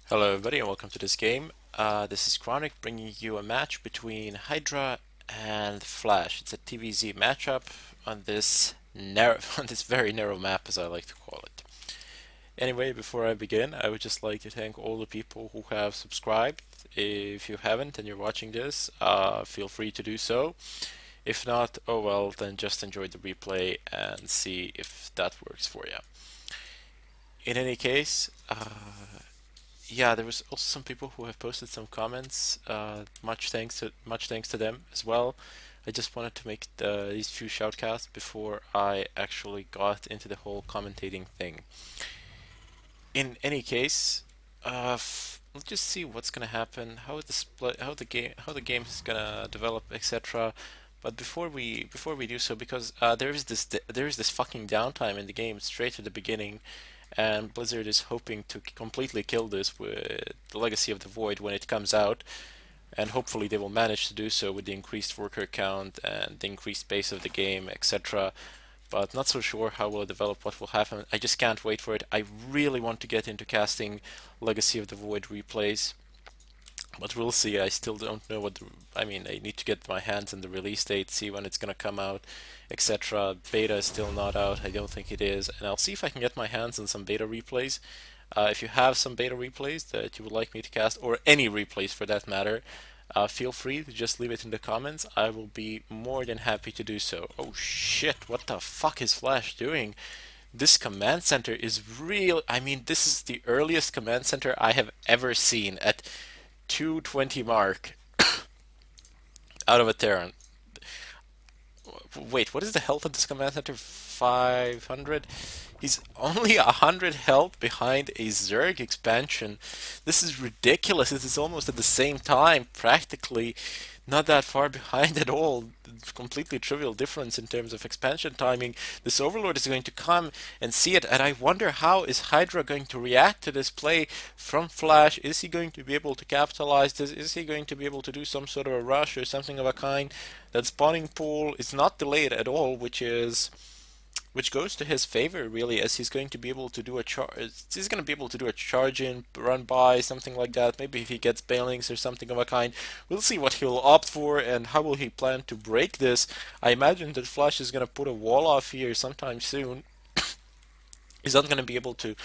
Hello everybody and welcome to this game. This is Chronic bringing you a match between Hydra and Flash. It's a TVZ matchup on this narrow, on this very narrow map, as I like to call it. Anyway, before I begin, I would just like to thank all the people who have subscribed. If you haven't and you're watching this, feel free to do so. If not, oh well, then just enjoy the replay and see if that works for you. In any case, yeah, there was also some people who have posted some comments. Much thanks to them as well. I just wanted to make these few shoutcasts before I actually got into the whole commentating thing. In any case, let's just see what's gonna happen, how the split, how the game is gonna develop, etc. But before we do so, because there is this fucking downtime in the game straight at the beginning, and Blizzard is hoping to completely kill this with the Legacy of the Void when it comes out, and hopefully they will manage to do so with the increased worker count and the increased pace of the game, etc. But not so sure how will it develop, what will happen. I just can't wait for it. I really want to get into casting Legacy of the Void replays, but we'll see. I still don't know I mean, I need to get my hands on the release date, see when it's gonna come out, etc. Beta is still not out. I don't think it is, and I'll see if I can get my hands on some beta replays. If you have some beta replays that you would like me to cast, or any replays for that matter, feel free to just leave it in the comments. I will be more than happy to do so. Oh shit, what the fuck is Flash doing? This command center is real. I mean, this is the earliest command center I have ever seen at 220 mark out of a Terran. Wait, what is the health of this command center? 500? He's only 100 health behind a Zerg expansion. This is ridiculous. This is almost at the same time, practically not that far behind at all. Completely trivial difference in terms of expansion timing. This Overlord is going to come and see it, and I wonder how is Hydra going to react to this play from Flash. Is he going to be able to capitalize this? Is he going to be able to do some sort of a rush or something of a kind? That spawning pool is not delayed at all, which goes to his favor really, as he's going to be able to do a charge in, run by, something like that. Maybe if he gets bailings or something of a kind. We'll see what he'll opt for and how will he plan to break this. I imagine that Flash is going to put a wall off here sometime soon. He's not going to be able to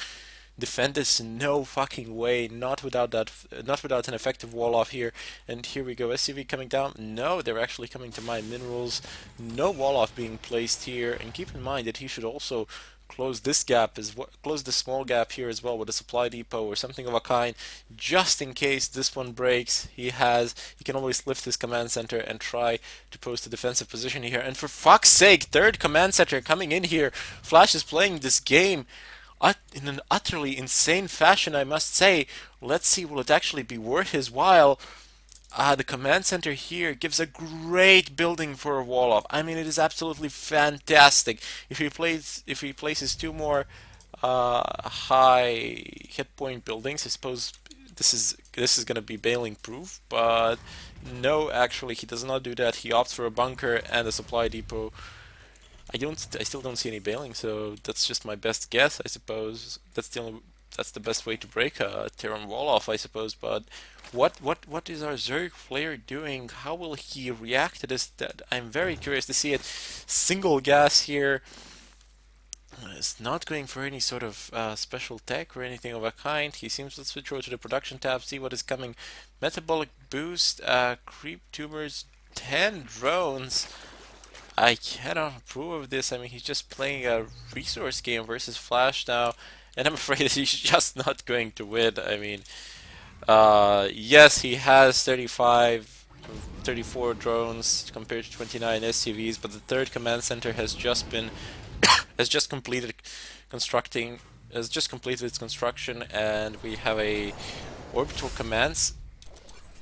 defend this, no fucking way, not without an effective wall off here. And here we go, SCV coming down. No, they're actually coming to mine minerals. No wall off being placed here, and keep in mind that he should also close this gap close the small gap here as well with a supply depot or something of a kind, just in case this one breaks. He can always lift his command center and try to post a defensive position here. And for fuck's sake, third command center coming in here. Flash is playing this game in an utterly insane fashion, I must say. Let's see, will it actually be worth his while? The command center here gives a great building for a wall off. I mean, it is absolutely fantastic. If he places two more high hit point buildings, I suppose this is gonna be bailing proof. But no, actually, he does not do that. He opts for a bunker and a supply depot. I still don't see any bailing, so that's just my best guess, I suppose. That's the best way to break a Terran wall off, I suppose. But what is our Zerg player doing? How will he react to this? That I'm very curious to see it. Single gas here. Is not going for any sort of special tech or anything of a kind. He seems to switch over to the production tab, see what is coming. Metabolic boost, creep tumors, 10 drones. I cannot approve of this. I mean, he's just playing a resource game versus Flash now, and I'm afraid that he's just not going to win. I mean, yes, he has 34 drones compared to 29 SCVs, but the third command center has just been has just completed constructing has just completed its construction, and we have a orbital commands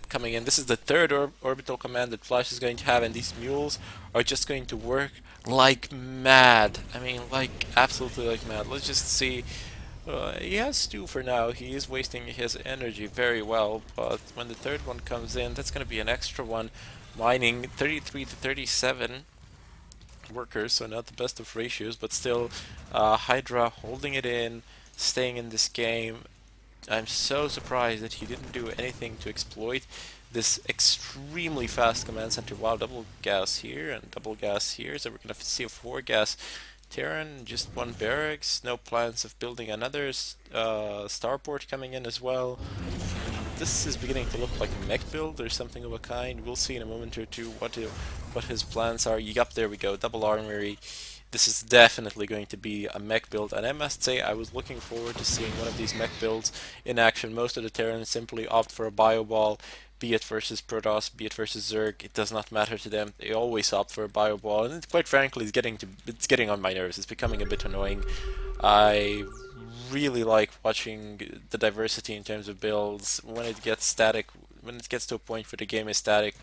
coming in. This is the third orbital command that Flash is going to have, and these mules are just going to work like mad. I mean, like absolutely like mad. Let's just see. He has two for now. He is wasting his energy very well, but when the third one comes in, that's going to be an extra one. Mining 33 to 37 workers, so not the best of ratios, but still Hydra holding it in, staying in this game. I'm so surprised that he didn't do anything to exploit this extremely fast command center. Wow, double gas here and double gas here, so we're gonna see a 4 gas Terran, just one barracks, no plans of building another starport coming in as well. This is beginning to look like a mech build or something of a kind. We'll see in a moment or two what his plans are. Yup, there we go, double armory. This is definitely going to be a mech build, and I must say I was looking forward to seeing one of these mech builds in action. Most of the Terrans simply opt for a bio ball, be it versus Protoss, be it versus Zerg. It does not matter to them. They always opt for a bio ball, and quite frankly, it's getting on my nerves. It's becoming a bit annoying. I really like watching the diversity in terms of builds when it gets static, when it gets to a point where the game is static,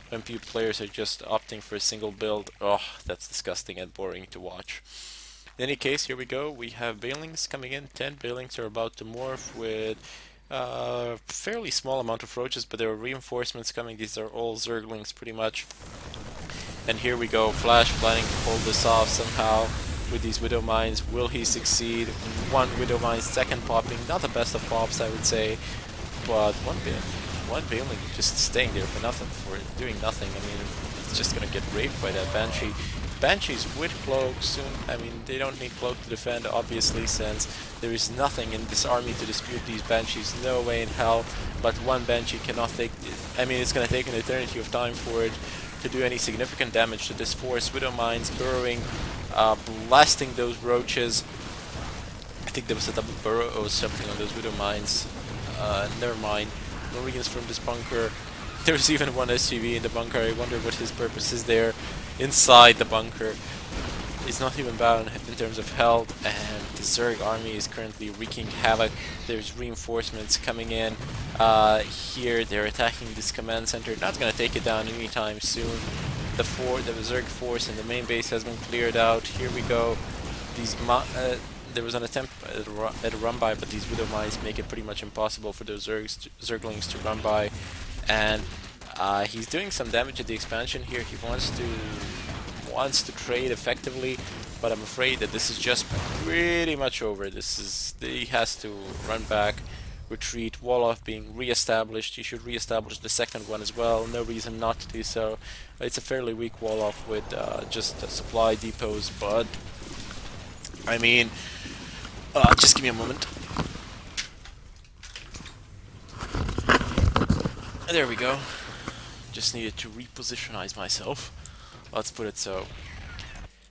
when players are just opting for a single build. Oh, that's disgusting and boring to watch. In any case, here we go. We have Banelings coming in. 10 Banelings are about to morph with a fairly small amount of roaches, but there are reinforcements coming. These are all Zerglings pretty much. And here we go, Flash planning to pull this off somehow with these Widow Mines. Will he succeed? One Widow Mine, second popping, not the best of pops I would say, but one Baneling just staying there for nothing, for doing nothing. I mean, it's just gonna get raped by that Banshee. Banshees with cloak soon. I mean, they don't need cloak to defend, obviously, since there is nothing in this army to dispute these Banshees. No way in hell. But one Banshee cannot take. I mean, it's gonna take an eternity of time for it to do any significant damage to this force. Widow Mines burrowing, blasting those roaches. I think there was a double burrow or something on those Widow Mines. Never mind. Marines from this bunker. There's even one SUV in the bunker. I wonder what his purpose is there. Inside the bunker. It's not even bound in terms of health, and the Zerg army is currently wreaking havoc. There's reinforcements coming in. Here they're attacking this command center. Not gonna take it down anytime soon. The Zerg force in the main base has been cleared out. Here we go. There was an attempt at a run by, but these Widow Mines make it pretty much impossible for those Zerglings to run by. And he's doing some damage at the expansion here. He wants to trade effectively, but I'm afraid that this is just pretty much over. He has to run back, retreat, wall off being re-established. He should re-establish the second one as well. No reason not to do so. It's a fairly weak wall off with just supply depots, but I mean, just give me a moment. There we go. Just needed to repositionize myself. Let's put it so.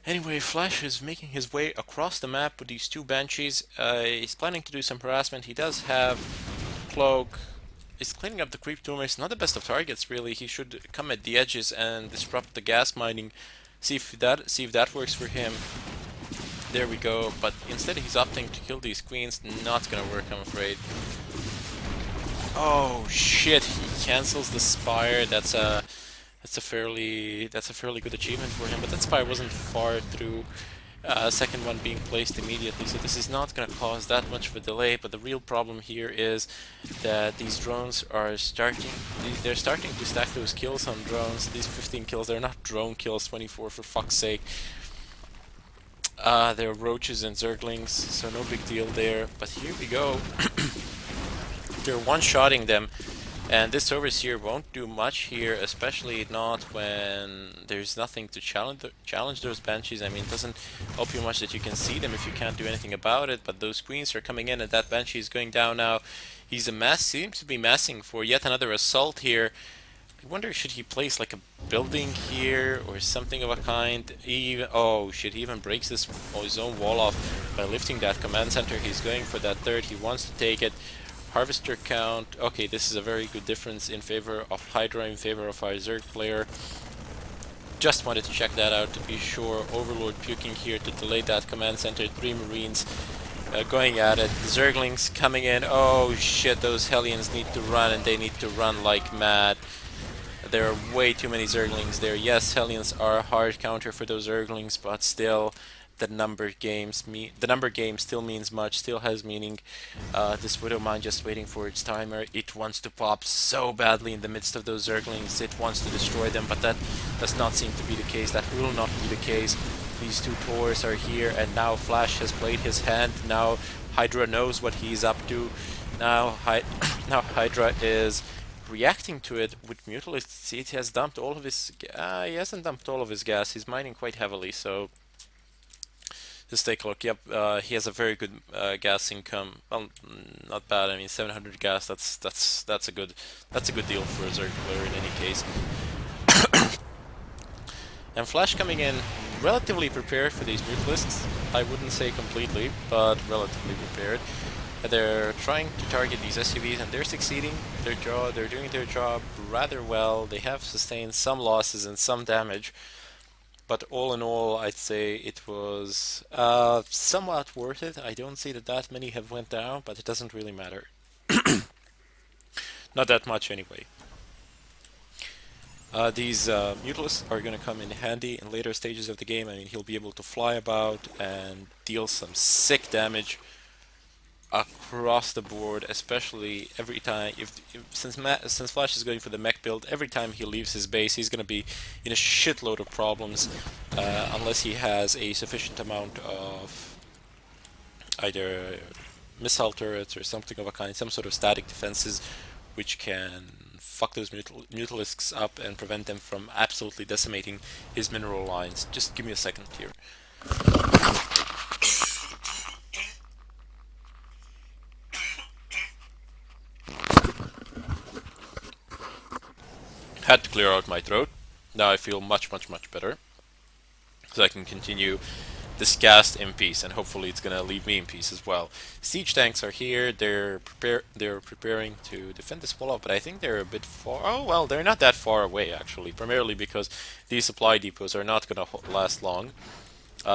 Anyway, Flash is making his way across the map with these 2 Banshees. He's planning to do some harassment. He does have Cloak. He's cleaning up the creep tumors. Not the best of targets, really. He should come at the edges and disrupt the gas mining. See if that works for him. There we go. But instead, he's opting to kill these queens. Not gonna work, I'm afraid. Oh shit! He cancels the spire. That's a fairly good achievement for him. But that spire wasn't far through. Second one being placed immediately, so this is not going to cause that much of a delay. But the real problem here is that these drones are they're starting to stack those kills on drones. These 15 kills, they're not drone kills, 24 for fuck's sake. They're roaches and zerglings, so no big deal there. But here we go. They're one-shotting them, and this overseer won't do much here, especially not when there's nothing to challenge those banshees. I mean, it doesn't help you much that you can see them if you can't do anything about it, but those queens are coming in and that banshee is going down now. Seems to be massing for yet another assault here. I wonder, should he place like a building here or something of a kind? Oh shit, he even breaks his own wall off by lifting that command center. He's going for that third, he wants to take it. Harvester count, okay, this is a very good difference in favor of Hydra, in favor of our Zerg player. Just wanted to check that out to be sure. Overlord puking here to delay that command center. 3 Marines going at it. The Zerglings coming in. Oh shit, those Hellions need to run, and they need to run like mad. There are way too many Zerglings there. Yes, Hellions are a hard counter for those Zerglings, but still, the number game still means much, still has meaning. This Widow Mine just waiting for its timer. It wants to pop so badly in the midst of those Zerglings. It wants to destroy them, but that does not seem to be the case. That will not be the case. These 2 Taurs are here, and now Flash has played his hand. Now Hydra knows what he's up to. Now, now Hydra is reacting to it with Mutalisks. See, he has dumped all of his. He hasn't dumped all of his gas. He's mining quite heavily, so just take a look. Yep, he has a very good gas income. Well, not bad. I mean, 700 gas. That's a good deal for a Zerg player in any case. And Flash coming in relatively prepared for these Mutalisks. I wouldn't say completely, but relatively prepared. They're trying to target these SUVs and they're succeeding. They're doing their job rather well. They have sustained some losses and some damage, but all in all, I'd say it was somewhat worth it. I don't see that many have went down, but it doesn't really matter. Not that much anyway. These Mutalisks are going to come in handy in later stages of the game. I mean, he'll be able to fly about and deal some sick damage across the board, especially every time. Since Flash is going for the mech build, every time he leaves his base, he's going to be in a shitload of problems, unless he has a sufficient amount of either missile turrets or something of a kind, some sort of static defenses, which can fuck those Mutalisks up and prevent them from absolutely decimating his mineral lines. Just give me a second here. Had to clear out my throat. Now I feel much, much, much better. So I can continue this cast in peace, and hopefully it's gonna leave me in peace as well. Siege tanks are here. They're preparing to defend this fallout, but I think they're a bit far. Oh well, they're not that far away actually. Primarily because these supply depots are not gonna last long.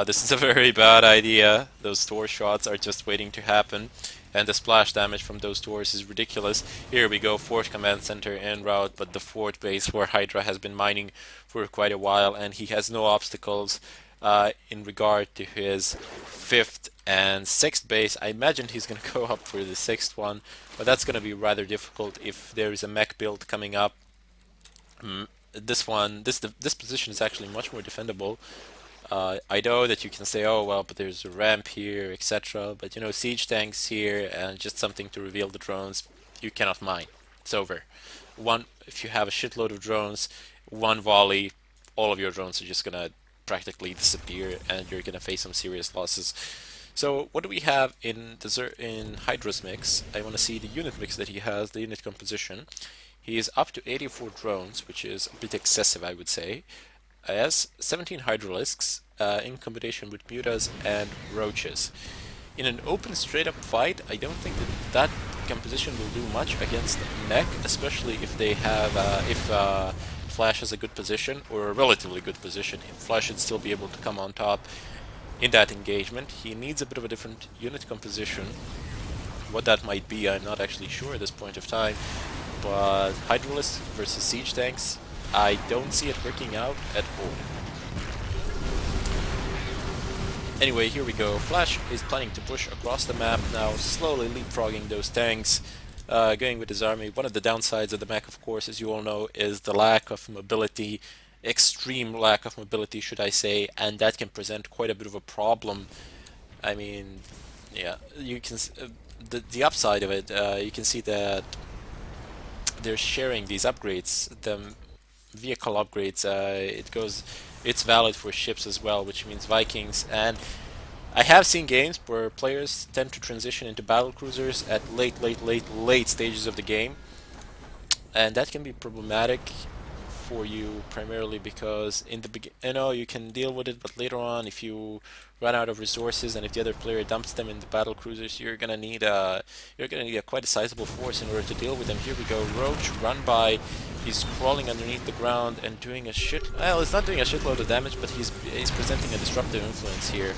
This is a very bad idea. Those door shots are just waiting to happen, and the splash damage from those doors is ridiculous. Here we go, Fort Command Center en route, but the fort base where Hydra has been mining for quite a while, and he has no obstacles in regard to his fifth and sixth base. I imagine he's going to go up for the sixth one, but that's going to be rather difficult if there is a mech build coming up. This position is actually much more defendable. I know that you can say, oh well, but there's a ramp here, etc. But you know, siege tanks here and just something to reveal the drones, you cannot mine. It's over. If you have a shitload of drones, one volley, all of your drones are just gonna practically disappear, and you're gonna face some serious losses. So what do we have in Hydra's mix? I want to see the unit mix that he has, the unit composition. He is up to 84 drones, which is a bit excessive, I would say. Has 17 Hydralisks in combination with Mutas and Roaches. In an open straight-up fight, I don't think that composition will do much against Mech, especially if they have Flash has a good position, or a relatively good position. Flash should still be able to come on top in that engagement. He needs a bit of a different unit composition. What that might be, I'm not actually sure at this point of time, but Hydralisk versus Siege Tanks, I don't see it working out at all. Anyway, here we go. Flash is planning to push across the map now, slowly leapfrogging those tanks, going with his army. One of the downsides of the mech, of course, as you all know, is the lack of mobility, extreme lack of mobility, should I say, and that can present quite a bit of a problem. I mean, yeah, you can the upside of it. You can see that they're sharing these upgrades, the vehicle upgrades. It's valid for ships as well, which means Vikings. And I have seen games where players tend to transition into battle cruisers at late stages of the game, and that can be problematic for you primarily because in the beginning, you know, you can deal with it, but later on, if you run out of resources and if the other player dumps them in the battle cruisers, you're gonna need a quite a sizable force in order to deal with them. Here we go, Roach run by. He's crawling underneath the ground and doing a shit. Well, it's not doing a shitload of damage, but he's presenting a disruptive influence here.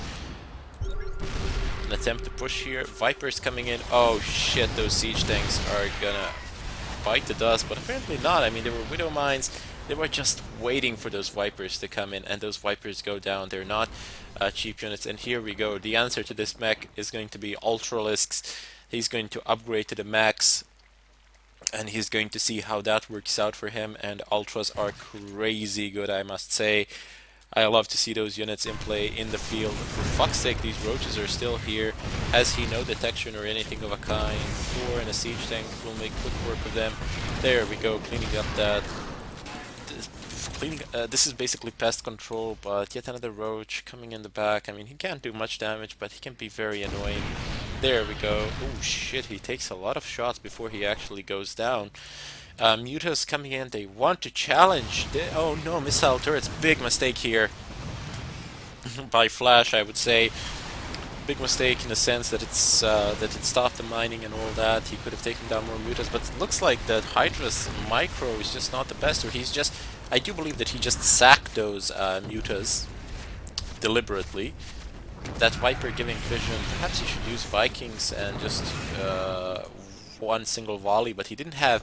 An attempt to push here. Viper's coming in. Oh shit! Those siege tanks are gonna bite the dust, but apparently not. I mean, they were Widow Mines. They were just waiting for those Vipers to come in, and those Vipers go down. They're not cheap units. And here we go. The answer to this mech is going to be Ultralisks. He's going to upgrade to the max, and he's going to see how that works out for him. And Ultras are crazy good, I must say. I love to see those units in play in the field. For fuck's sake, these roaches are still here. Has he no detection or anything of a kind? 4 and a siege tank will make quick work of them. There we go, cleaning up that. This is basically pest control, but yet another roach coming in the back. I mean, he can't do much damage, but he can be very annoying. There we go. Oh shit, he takes a lot of shots before he actually goes down. Mutas coming in, they want to challenge. Oh no, missile turrets, big mistake here. By Flash, I would say. Big mistake in the sense that that it stopped the mining and all that. He could have taken down more mutas, but it looks like that Hydra's micro is just not the best, or he's just... I do believe that he just sacked those mutas deliberately. That Viper giving vision, perhaps he should use Vikings and just one single volley, but he didn't have...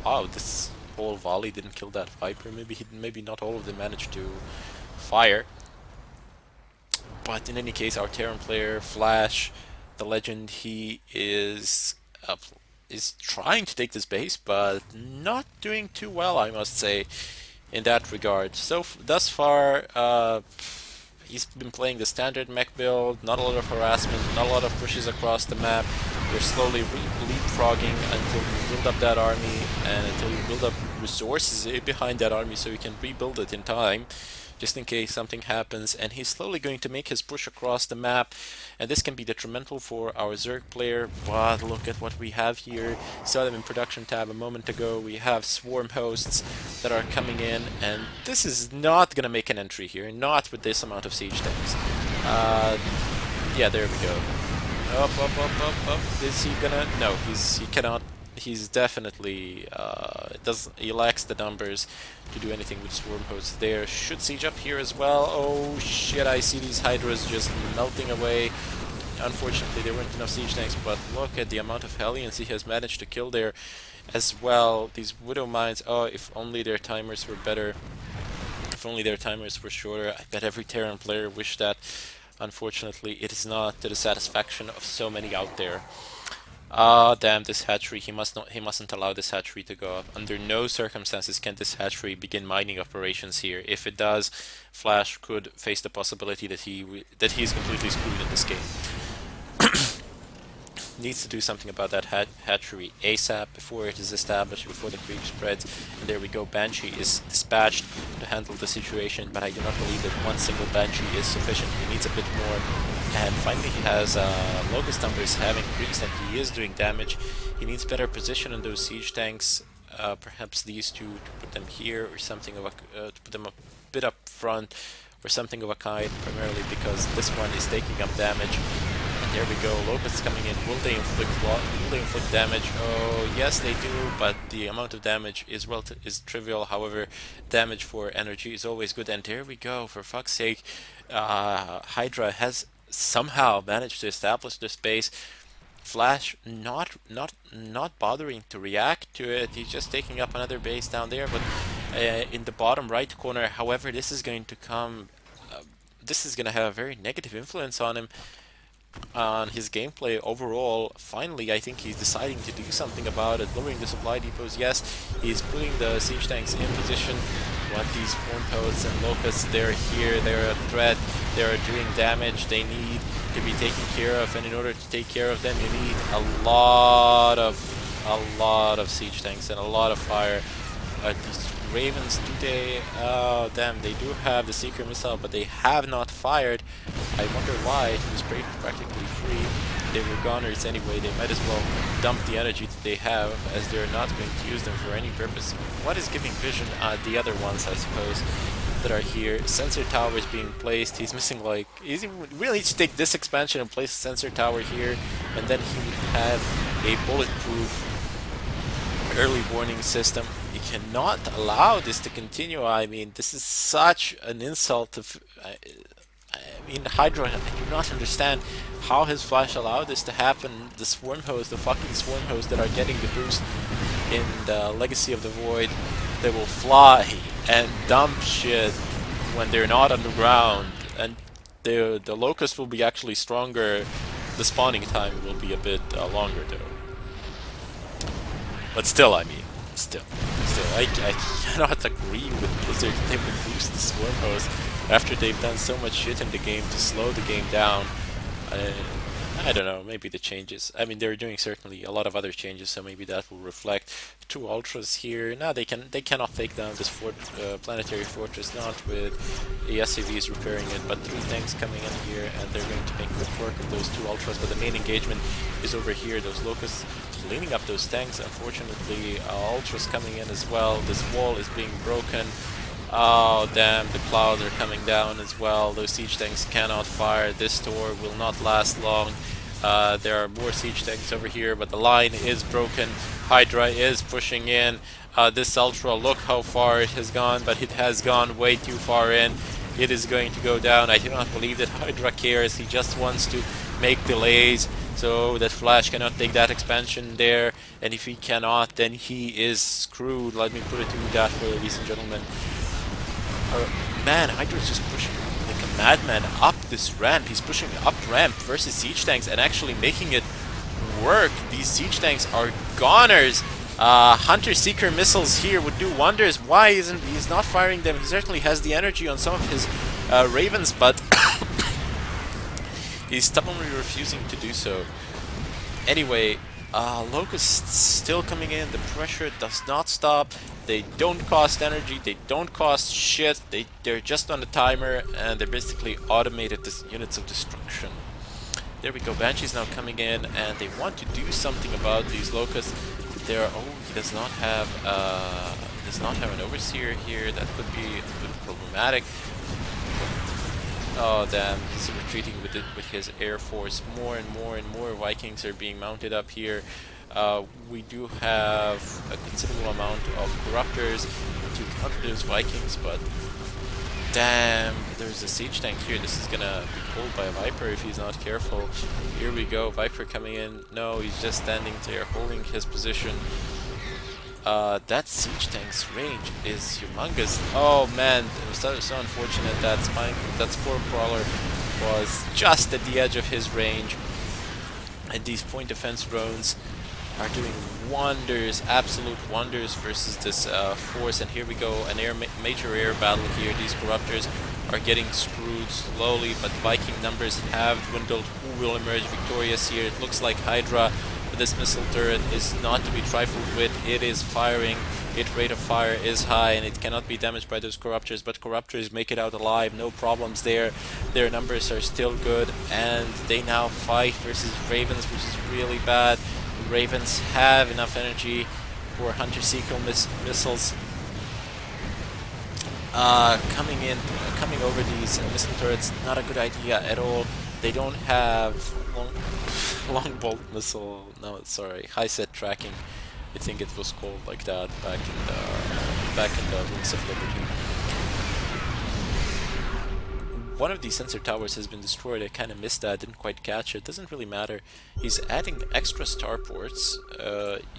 Oh, this whole volley didn't kill that Viper. Maybe not all of them managed to fire. But in any case, our Terran player, Flash, the legend, he is trying to take this base, but not doing too well, I must say, in that regard. So thus far, he's been playing the standard mech build, not a lot of harassment, not a lot of pushes across the map. You're slowly leapfrogging until you build up that army, and until you build up resources behind that army so you can rebuild it in time, just in case something happens. And he's slowly going to make his push across the map, and this can be detrimental for our Zerg player. But look at what we have here. Saw them in production tab a moment ago. We have swarm hosts that are coming in, and this is not gonna make an entry here, not with this amount of siege tanks. Yeah, there we go. Up. Is he gonna? No, he cannot. He's definitely he lacks the numbers to do anything with swarm hosts there. Should siege up here as well. Oh shit, I see these Hydras just melting away. Unfortunately, there weren't enough siege tanks, but look at the amount of Hellions he has managed to kill there as well. These Widow Mines, oh, if only their timers were better. If only their timers were shorter. I bet every Terran player wished that. Unfortunately, it is not to the satisfaction of so many out there. Ah, damn, this hatchery. He mustn't allow this hatchery to go up. Under no circumstances can this hatchery begin mining operations here. If it does, Flash could face the possibility that he's completely screwed in this game. Needs to do something about that hatchery ASAP before it is established, before the creep spreads. And there we go, Banshee is dispatched to handle the situation, but I do not believe that one single Banshee is sufficient. He needs a bit more. And finally he has Locust numbers have increased and he is doing damage. He needs better position in those siege tanks. Perhaps these two to put them here, or something of a to put them a bit up front, or something of a kind, primarily because this one is taking up damage. And there we go, Locusts coming in. Will they inflict damage? Oh, yes they do, but the amount of damage is trivial. However, damage for energy is always good. And there we go, for fuck's sake, Hydra has somehow managed to establish this base. Flash not bothering to react to it. He's just taking up another base down there, but in the bottom right corner. However, this is going to come. This is going to have a very negative influence on him, on his gameplay overall. Finally, I think he's deciding to do something about it. Lowering the supply depots, yes. He's putting the siege tanks in position. What these swarm hosts and locusts, they're here, they're a threat, they're doing damage, they need to be taken care of, and in order to take care of them, you need a lot of siege tanks and a lot of fire. These Ravens, do they... Oh, damn, they do have the Seeker missile, but they have not fired. I wonder why. It was practically free. They were goners anyway. They might as well dump the energy that they have, as they're not going to use them for any purpose. What is giving vision? The other ones, I suppose, that are here. Sensor towers being placed. He's missing, like... He really needs to take this expansion and place a sensor tower here, and then he would have a bulletproof early warning system. You cannot allow this to continue. I mean, this is such an insult to... I mean, Hydra, I do not understand how his Flash allowed this to happen. The swarm hosts, the fucking swarm hosts that are getting the boost in the Legacy of the Void, they will fly and dump shit when they're not underground. And the Locust will be actually stronger. The spawning time will be a bit longer though. But still, I mean, still, I cannot agree with Blizzard that they would boost the Swarm Host after they've done so much shit in the game to slow the game down. Uh, I don't know, maybe the changes. I mean, they're doing certainly a lot of other changes, so maybe that will reflect. Two ultras here. No, they cannot take down this planetary fortress, not with the SCVs repairing it, but three tanks coming in here, and they're going to make quick work of those two ultras. But the main engagement is over here. Those locusts cleaning up those tanks. Unfortunately, ultras coming in as well. This wall is being broken. Oh damn, the clouds are coming down as well. Those siege tanks cannot fire. This tower will not last long. There are more siege tanks over here, but the line is broken. Hydra is pushing in. This Ultra, look how far it has gone, but it has gone way too far in. It is going to go down. I do not believe that Hydra cares. He just wants to make delays so that Flash cannot take that expansion there. And if he cannot, then he is screwed. Let me put it to you that way, ladies and gentlemen. Man, Hydra's just pushing like a madman up this ramp. He's pushing up ramp versus siege tanks and actually making it work. These siege tanks are goners. Hunter Seeker missiles here would do wonders. Why isn't he's not firing them? He certainly has the energy on some of his Ravens, but he's stubbornly refusing to do so. Anyway, Locusts still coming in. The pressure does not stop. They don't cost energy. They don't cost shit. They're just on the timer, and they're basically automated units of destruction. There we go. Banshee's now coming in, and they want to do something about these Locusts. There. Oh, he does not have an overseer here. That could be a bit problematic. Oh damn, he's retreating with his air force. More and more Vikings are being mounted up here. We do have a considerable amount of corruptors to counter those Vikings, but damn, there's a siege tank here. This is gonna be pulled by a Viper if he's not careful. Here we go, Viper coming in. No, he's just standing there holding his position. That siege tank's range is humongous. Oh man, it was so unfortunate that Spore Crawler was just at the edge of his range. And these point defense drones are doing wonders, absolute wonders versus this force. And here we go, an major air battle here. These corruptors are getting screwed slowly, but Viking numbers have dwindled. Who will emerge victorious here? It looks like Hydra. This missile turret is not to be trifled with. It is firing. Its rate of fire is high, and it cannot be damaged by those corruptors, but corruptors make it out alive. No problems there. Their numbers are still good, and they now fight versus Ravens, which is really bad. Ravens have enough energy for Hunter Seeker missiles coming over these missile turrets. Not a good idea at all. They don't have long bolt missile. No, sorry, high set tracking. I think it was called like that back in the Wings of Liberty. One of these sensor towers has been destroyed. I kind of missed that. Didn't quite catch it. Doesn't really matter. He's adding extra starports.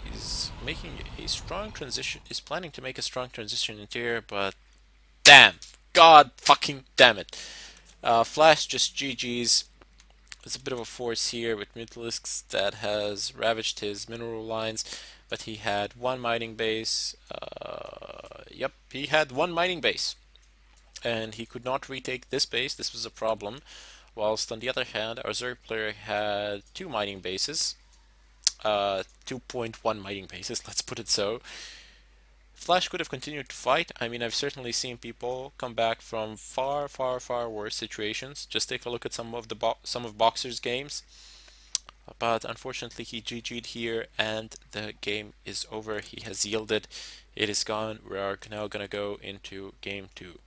He's making a strong transition. He's planning to make a strong transition into here, but damn, God fucking damn it. Flash just GG's. There's a bit of a force here with Mutalisks that has ravaged his mineral lines, but he had one mining base. Yep, he had one mining base, and he could not retake this base. This was a problem. Whilst on the other hand, our Zerg player had two mining bases, 2.1 mining bases, let's put it so. Flash could have continued to fight. I mean, I've certainly seen people come back from far worse situations. Just take a look at some of Boxer's games. But unfortunately, he GG'd here, and the game is over. He has yielded. It is gone. We are now gonna go into game 2.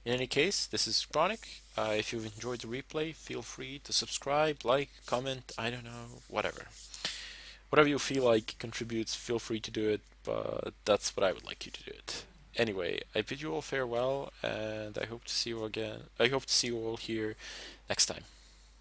In any case, this is Chronic. If you've enjoyed the replay, feel free to subscribe, like, comment, I don't know, whatever. Whatever you feel like contributes, feel free to do it, but that's what I would like you to do it. Anyway, I bid you all farewell, and I hope to see you again. I hope to see you all here next time.